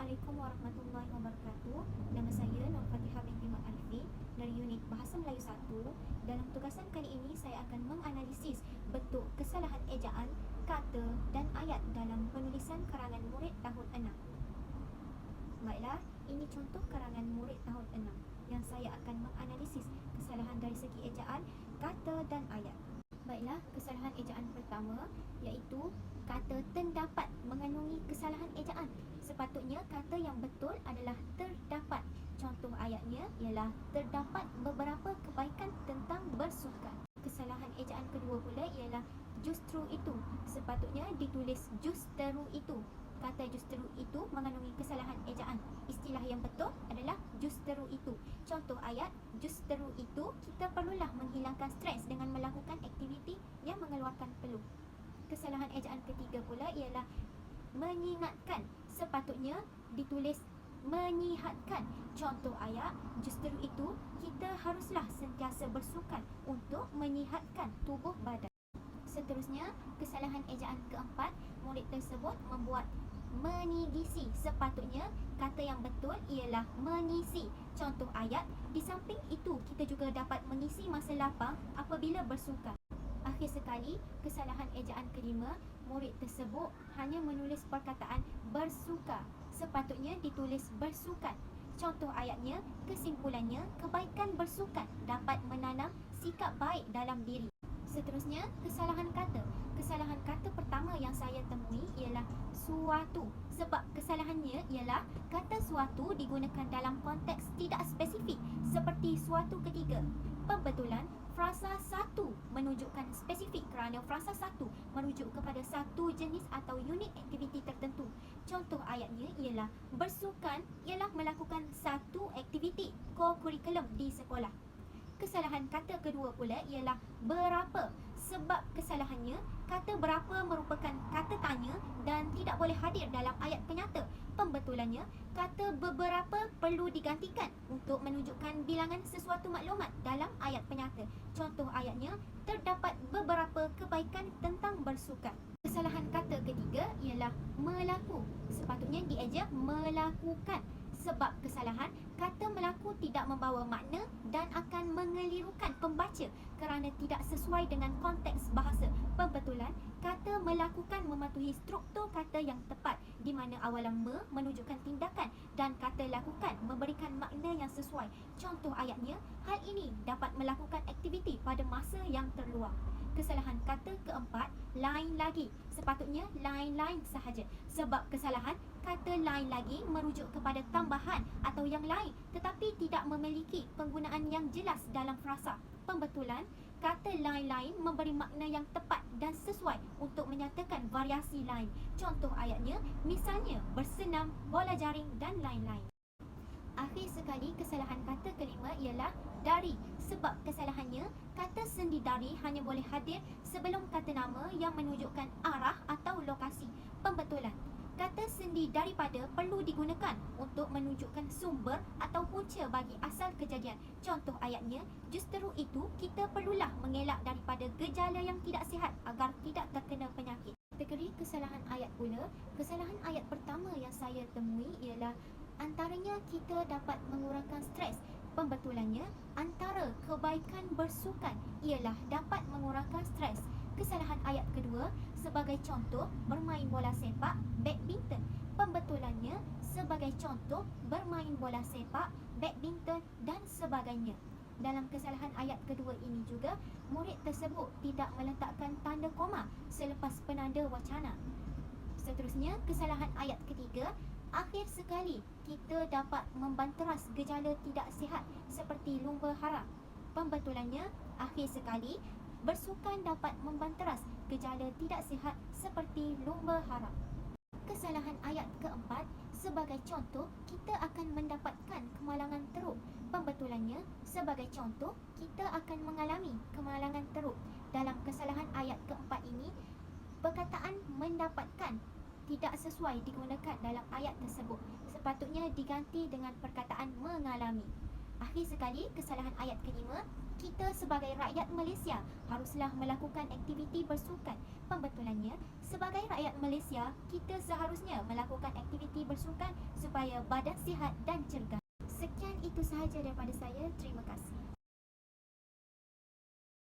Assalamualaikum warahmatullahi wabarakatuh. Nama saya Nur Fatihah binti Mat Arifin dari unit Bahasa Melayu 1. Dalam tugasan kali ini saya akan menganalisis bentuk kesalahan ejaan, kata dan ayat dalam penulisan karangan murid tahun 6. Baiklah, ini contoh karangan murid tahun 6 yang saya akan menganalisis kesalahan dari segi ejaan, kata dan ayat. Baiklah, kesalahan ejaan pertama iaitu kata terdapat mengandungi kesalahan ejaan. Sepatutnya kata yang betul adalah terdapat. Contoh ayatnya ialah terdapat beberapa kebaikan tentang bersukan. Kesalahan ejaan kedua pula ialah justru itu. Sepatutnya ditulis justeru itu. Kata justeru itu mengandungi kesalahan ejaan. Istilah yang betul adalah justeru itu. Contoh ayat, justeru itu kita perlulah menghilangkan stres dengan melakukan aktiviti yang mengeluarkan peluh. Kesalahan ejaan ketiga pula ialah mengingatkan. Sepatutnya ditulis menyihatkan. Contoh ayat, justeru itu kita haruslah sentiasa bersukan untuk menyihatkan tubuh badan. Seterusnya, kesalahan ejaan keempat, murid tersebut membuat mengisi. Sepatutnya kata yang betul ialah mengisi. Contoh ayat, di samping itu kita juga dapat mengisi masa lapang apabila bersukan. Akhir sekali, kesalahan ejaan kelima, murid tersebut hanya menulis perkataan bersuka. Sepatutnya ditulis bersukan. Contoh ayatnya, kesimpulannya, kebaikan bersukan dapat menanam sikap baik dalam diri. Seterusnya, kesalahan kata. Kesalahan kata pertama yang saya temui ialah suatu. Sebab kesalahannya ialah kata suatu digunakan dalam konteks tidak spesifik seperti suatu ketiga. Pembetulan, frasa satu menunjukkan spesifik kerana frasa satu merujuk kepada satu jenis atau unit aktiviti tertentu. Contoh ayatnya ialah bersukan ialah melakukan satu aktiviti ko-kurikulum di sekolah. Kesalahan kata kedua pula ialah berapa. Sebab kesalahannya, kata berapa merupakan kata tanya dan tidak boleh hadir dalam ayat penyata. Pembetulannya, kata beberapa perlu digantikan untuk menunjukkan bilangan sesuatu maklumat dalam ayat penyata. Contoh ayatnya, terdapat beberapa kebaikan tentang bersukan. Kesalahan kata ketiga ialah melaku. Sepatutnya dieja melakukan. Sebab kesalahan, kata melaku tidak membawa makna dan akan mengelirukan pembaca kerana tidak sesuai dengan konteks bahasa. Pembetulan, kata melakukan mematuhi struktur kata yang tepat di mana awalan menunjukkan tindakan dan kata lakukan memberikan makna yang sesuai. Contoh ayatnya, hal ini dapat melakukan aktiviti pada masa yang terluang. Kesalahan kata keempat, lain lagi. Sepatutnya lain-lain sahaja. Sebab kesalahan, kata lain lagi merujuk kepada tambahan atau yang lain tetapi tidak memiliki penggunaan yang jelas dalam frasa. Pembetulan, kata lain-lain memberi makna yang tepat dan sesuai untuk menyatakan variasi lain. Contoh ayatnya, misalnya bersenam, bola jaring dan lain-lain. Akhir sekali, kesalahan kata kelima ialah dari. Sebab kesalahannya, kata sendi dari hanya boleh hadir sebelum kata nama yang menunjukkan arah atau lokasi. Pembetulan, kata sendi daripada perlu digunakan untuk menunjukkan sumber atau punca bagi asal kejadian. Contoh ayatnya, justeru itu kita perlulah mengelak daripada gejala yang tidak sihat agar tidak terkena penyakit. Kategori kesalahan ayat pula, kesalahan ayat pertama yang saya temui ialah antaranya kita dapat mengurangkan stres. Pembetulannya, antara kebaikan bersukan ialah dapat mengurangkan stres. Kesalahan ayat kedua, sebagai contoh bermain bola sepak, badminton. Pembetulannya, sebagai contoh bermain bola sepak, badminton dan sebagainya. Dalam kesalahan ayat kedua ini juga, murid tersebut tidak meletakkan tanda koma selepas penanda wacana. Seterusnya, kesalahan ayat ketiga, akhir sekali kita dapat membanteras gejala tidak sihat seperti lumba haram. Pembetulannya, akhir sekali bersukan dapat membanteras gejala tidak sihat seperti lumba haram. Kesalahan ayat keempat, sebagai contoh kita akan mendapatkan kemalangan teruk. Pembetulannya, sebagai contoh kita akan mengalami kemalangan teruk. Dalam kesalahan ayat keempat ini, perkataan mendapatkan tidak sesuai digunakan dalam ayat tersebut. Sepatutnya diganti dengan perkataan mengalami. Akhir sekali, kesalahan ayat kelima, kita sebagai rakyat Malaysia haruslah melakukan aktiviti bersukan. Pembetulannya, sebagai rakyat Malaysia, kita seharusnya melakukan aktiviti bersukan supaya badan sihat dan cergas. Sekian itu sahaja daripada saya. Terima kasih.